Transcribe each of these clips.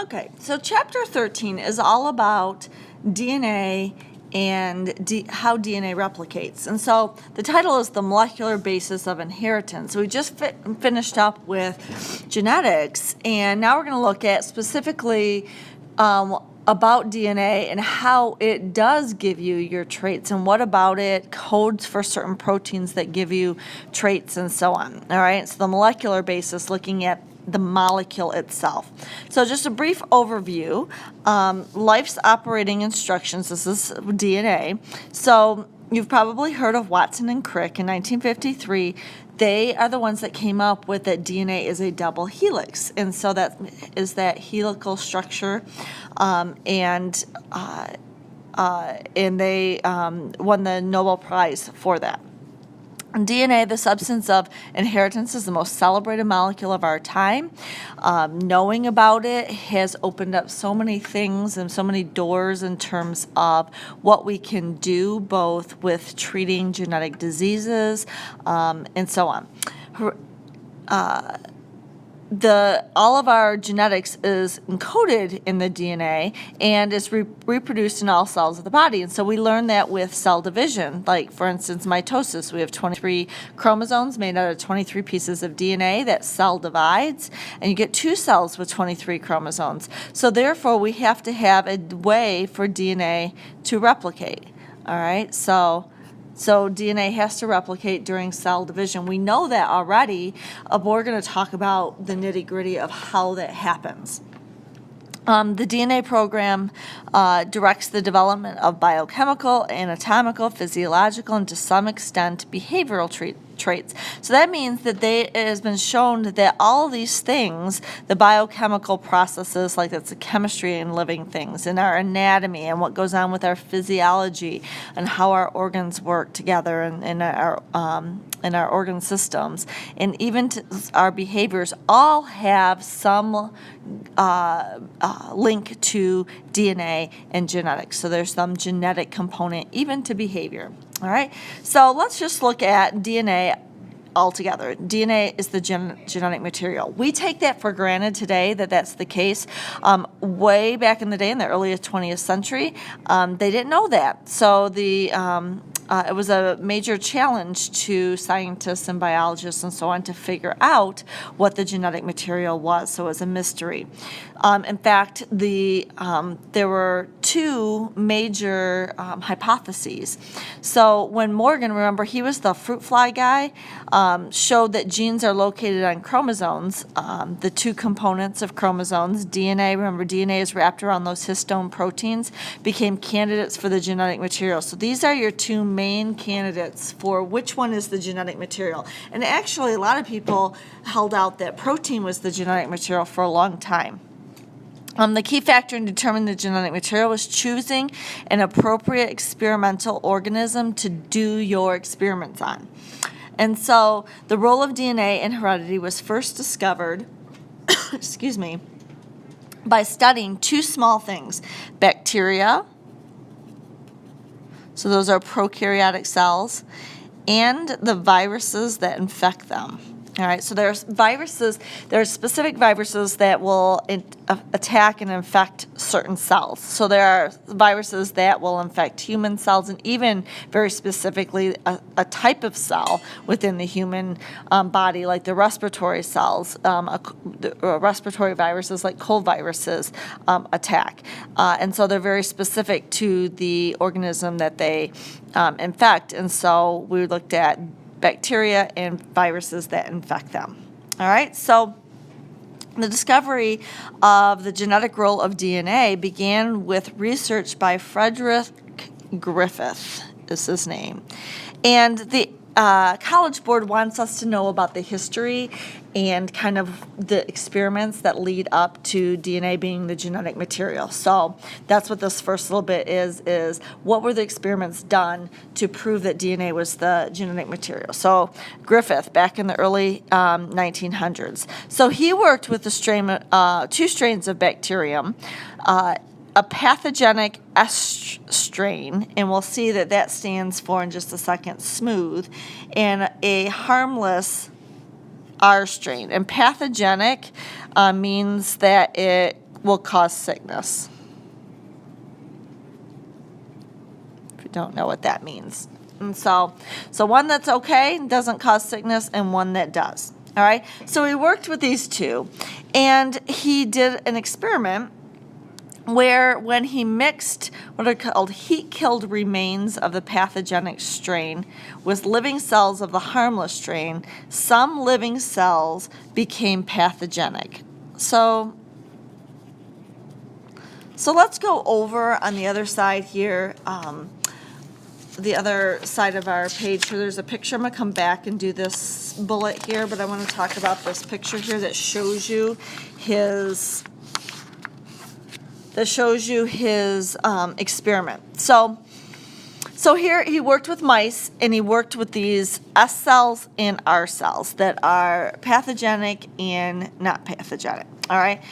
Okay, so chapter 13 is all about DNA and how DNA replicates. And so the title is The Molecular Basis of Inheritance. We just finished up with genetics, and now we're going to look at specifically about DNA and how it does give you your traits and what about it codes for certain proteins that give you traits and so on. All right, so the molecular basis, looking at the molecule itself. So just a brief overview. Life's operating instructions, this is DNA. So you've probably heard of Watson and Crick in 1953. They are the ones that came up with that DNA is a double helix. And so that is that helical structure. And they won the Nobel Prize for that. DNA, the substance of inheritance, is the most celebrated molecule of our time. Knowing about it has opened up so many things and so many doors in terms of what we can do, both with treating genetic diseases and so on. All of our genetics is encoded in the DNA and is reproduced in all cells of the body. And so we learn that with cell division. Like, for instance, mitosis. We have 23 chromosomes made out of 23 pieces of DNA. That cell divides, and you get 2 cells with 23 chromosomes. So therefore, we have to have a way for DNA to replicate. All right? So DNA has to replicate during cell division. We know that already, but we're going to talk about the nitty-gritty of how that happens. The DNA program directs the development of biochemical, anatomical, physiological, and to some extent behavioral traits. So that means that it has been shown that all of these things, the biochemical processes, like that's the chemistry in living things, and our anatomy, and what goes on with our physiology, and how our organs work together, and our organ systems, and even our behaviors, all have some link to DNA and genetics. So there's some genetic component even to behavior. All right. So let's just look at DNA altogether. DNA is the genetic material. We take that for granted today that that's the case. Way back in the day, in the early 20th century, they didn't know that. So it was a major challenge to scientists and biologists and so on to figure out what the genetic material was. So it was a mystery. In fact, there were 2 major hypotheses. So when Morgan, remember, he was the fruit fly guy, showed that genes are located on chromosomes, the 2 components of chromosomes, DNA, remember DNA is wrapped around those histone proteins, became candidates for the genetic material. So these are your 2 main candidates for which one is the genetic material. And actually, a lot of people held out that protein was the genetic material for a long time. The key factor in determining the genetic material was choosing an appropriate experimental organism to do your experiments on. And so the role of DNA in heredity was first discovered, excuse me, by studying 2 small things, bacteria, so those are prokaryotic cells, and the viruses that infect them. All right, so there's viruses, there are specific viruses that will attack and infect certain cells. So there are viruses that will infect human cells, and even very specifically a type of cell within the human body, like the respiratory cells, respiratory viruses like cold viruses attack. And so they're very specific to the organism that they infect. And so we looked at bacteria and viruses that infect them. All right, so the discovery of the genetic role of DNA began with research by Frederick Griffith, is his name. And the College Board wants us to know about the history and kind of the experiments that lead up to DNA being the genetic material. So that's what this first little bit is what were the experiments done to prove that DNA was the genetic material. So Griffith, back in the early 1900s. So he worked with the 2 strains of bacterium, a pathogenic S strain, and we'll see that stands for, in just a second, smooth, and a harmless R strain. And pathogenic means that it will cause sickness. If you don't know what that means. And so one that's okay, doesn't cause sickness, and one that does. All right, so he worked with these two, and he did an experiment where when he mixed what are called heat-killed remains of the pathogenic strain with living cells of the harmless strain, some living cells became pathogenic. So let's go over on the other side here. The other side of our page here, there's a picture. I'm going to come back and do this bullet here, but I want to talk about this picture here that shows you his experiment. So here he worked with mice, and he worked with these S cells and R cells that are pathogenic and not pathogenic. All right,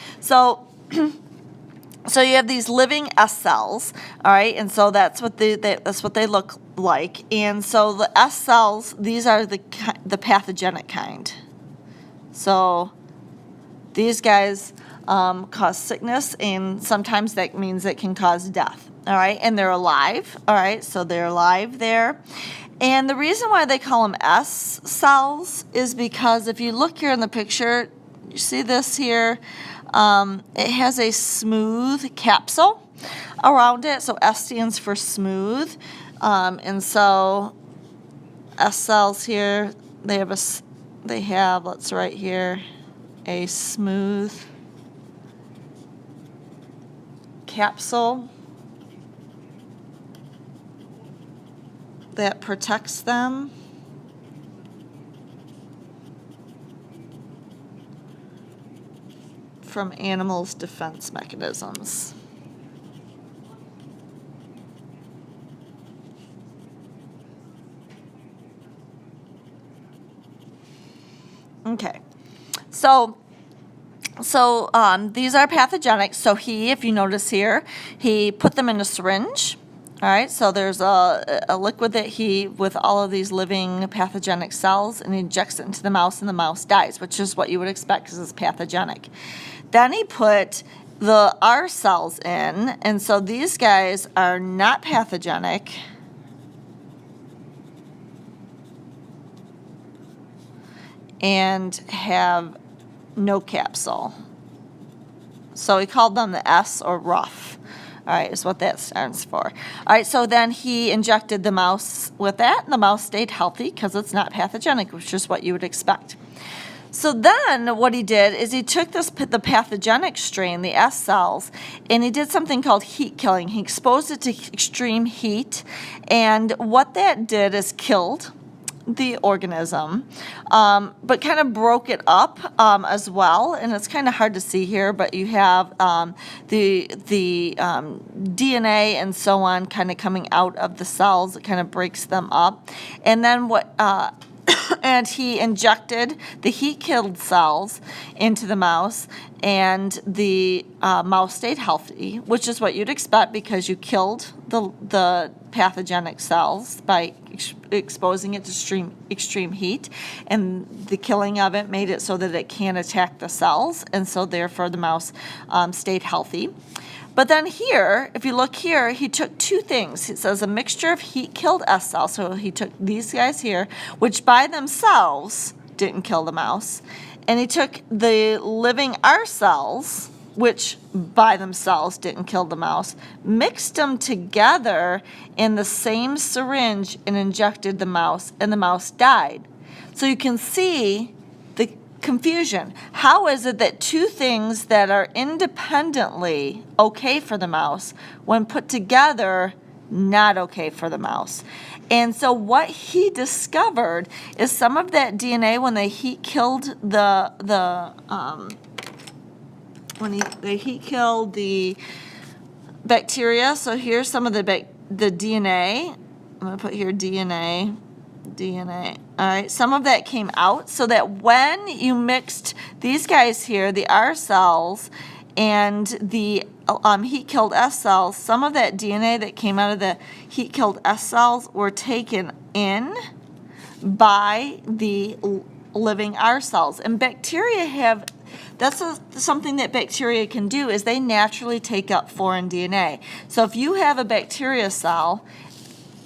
so you have these living S cells, all right, and so that's what they look like. And so the S cells, these are the pathogenic kind. So these guys cause sickness, and sometimes that means it can cause death. All right, and they're alive. All right, so they're alive there. And the reason why they call them S cells is because if you look here in the picture, you see this here. It has a smooth capsule around it, so S stands for smooth, and so S cells here, they have let's write here, a smooth capsule that protects them from animals' defense mechanisms. Okay, so these are pathogenic. So if you notice here, he put them in a syringe. All right, so there's a liquid that with all of these living pathogenic cells, and he injects it into the mouse, and the mouse dies, which is what you would expect because it's pathogenic. Then he put the R cells in, and so these guys are not pathogenic. And have no capsule. So he called them the S or rough. All right, is what that stands for. All right, so then he injected the mouse with that, and the mouse stayed healthy because it's not pathogenic, which is what you would expect. So then what he did is he took the pathogenic strain, the S cells, and he did something called heat killing. He exposed it to extreme heat, and what that did is killed the organism, but kind of broke it up as well. And it's kind of hard to see here, but you have the DNA and so on kind of coming out of the cells. It kind of breaks them up. And then and he injected the heat-killed cells into the mouse, and the mouse stayed healthy, which is what you'd expect because you killed the pathogenic cells by exposing it to extreme heat, and the killing of it made it so that it can't attack the cells, and so therefore the mouse stayed healthy. But then here, if you look here, he took two things. It says a mixture of heat-killed S cells. So he took these guys here, which by themselves didn't kill the mouse. And he took the living R cells, which by themselves didn't kill the mouse, mixed them together in the same syringe and injected the mouse, and the mouse died. So you can see the confusion. How is it that two things that are independently okay for the mouse, when put together, not okay for the mouse? And so what he discovered is some of that DNA, when they heat killed they heat killed the bacteria. So here's some of the DNA. I'm going to put here DNA. All right, some of that came out, so that when you mixed these guys here, the R cells and the heat-killed S cells, some of that DNA that came out of the heat-killed S cells were taken in by the living R cells. And bacteria have That's something that bacteria can do, is they naturally take up foreign DNA. So if you have a bacteria cell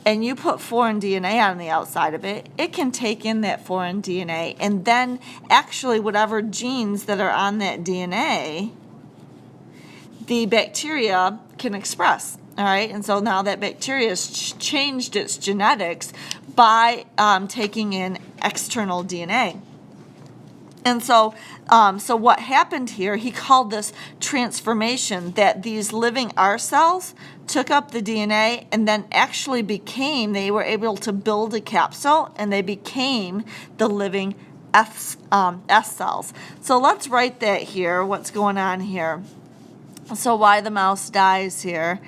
and you put foreign DNA on the outside of it, it can take in that foreign DNA, and then actually whatever genes that are on that DNA, the bacteria can express. All right, and so now that bacteria has changed its genetics by taking in external DNA. And so what happened here, he called this transformation, that these living R cells took up the DNA and then actually they were able to build a capsule, and they became the living S cells. So let's write that here, what's going on here. So why the mouse dies here.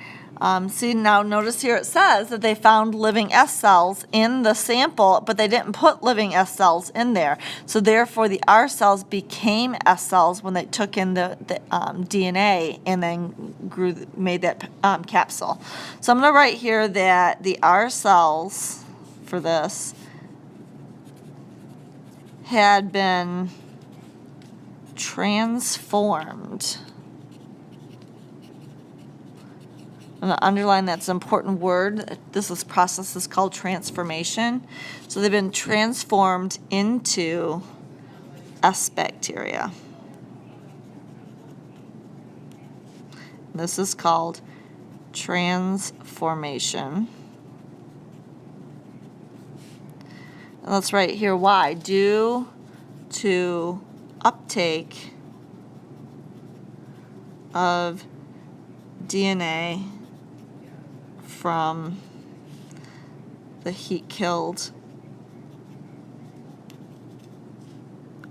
See, now notice here it says that they found living S cells in the sample, but they didn't put living S cells in there. So therefore, the R cells became S cells when they took in the DNA and then made that capsule. So I'm going to write here that the R cells for this had been transformed. I'm going to underline that's an important word. This process is called transformation. So they've been transformed into S bacteria. This is called transformation. And let's write here why. Due to uptake of DNA from the heat-killed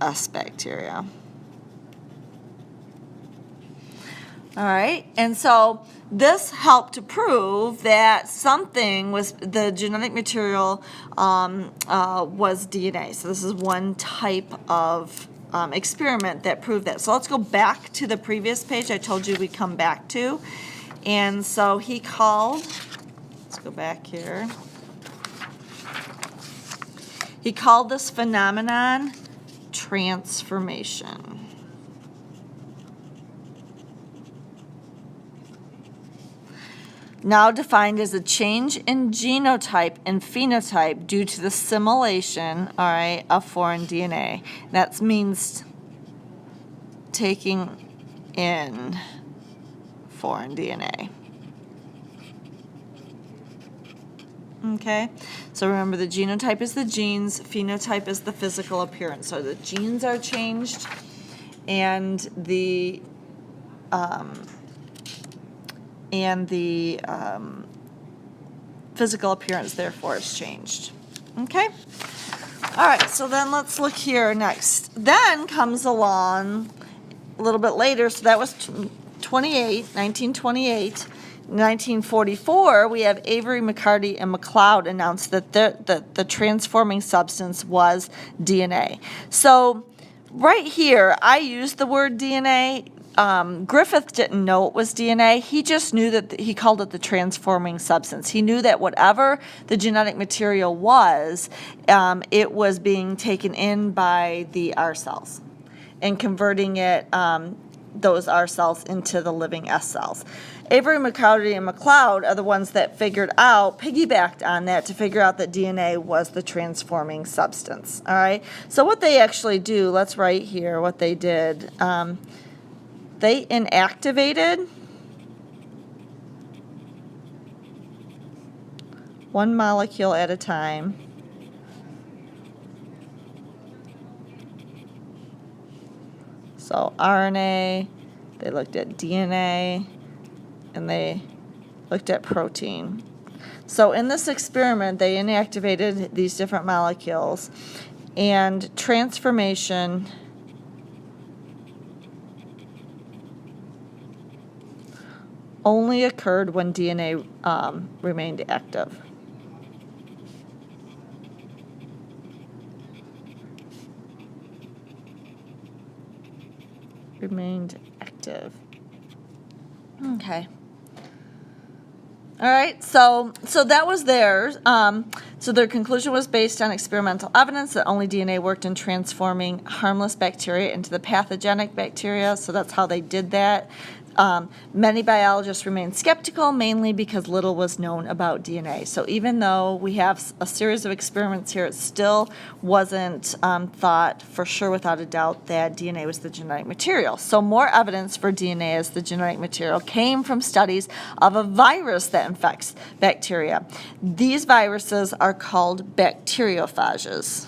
S bacteria. All right, and so this helped to prove that something was, the genetic material was DNA. So this is one type of experiment that proved that. So let's go back to the previous page I told you we'd come back to. And so he called, let's go back here. He called this phenomenon transformation. Now defined as a change in genotype and phenotype due to the assimilation, all right, of foreign DNA. That means taking in foreign DNA. Okay, so remember the genotype is the genes, phenotype is the physical appearance. So the genes are changed, and the physical appearance therefore is changed. Okay, all right, so then let's look here next. Then comes along a little bit later, so that was 1928. 1944, we have Avery, McCarty, and McLeod announced that the transforming substance was DNA. So right here, I used the word DNA. Griffith didn't know it was DNA. He just knew that he called it the transforming substance. He knew that whatever the genetic material was, it was being taken in by the R cells and converting it, those R cells into the living S cells. Avery, McCarty, and McLeod are the ones that piggybacked on that to figure out that DNA was the transforming substance. All right. So what they actually do, let's write here what they did. They inactivated one molecule at a time. So RNA, they looked at DNA, and they looked at protein. So in this experiment, they inactivated these different molecules, and transformation only occurred when DNA remained active. Remained active. Okay. All right, so that was theirs. So their conclusion was based on experimental evidence that only DNA worked in transforming harmless bacteria into the pathogenic bacteria. So that's how they did that. Many biologists remain skeptical, mainly because little was known about DNA. So even though we have a series of experiments here, it still wasn't thought for sure without a doubt that DNA was the genetic material. So more evidence for DNA as the genetic material came from studies of a virus that infects bacteria. These viruses are called bacteriophages.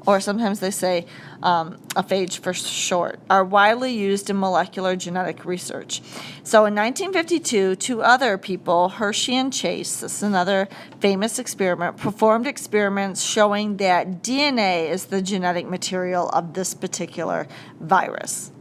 Or sometimes they say a phage for short, are widely used in molecular genetic research. So in 1952, two other people, Hershey and Chase, this is another famous experiment, performed experiments showing that DNA is the genetic material of this particular virus.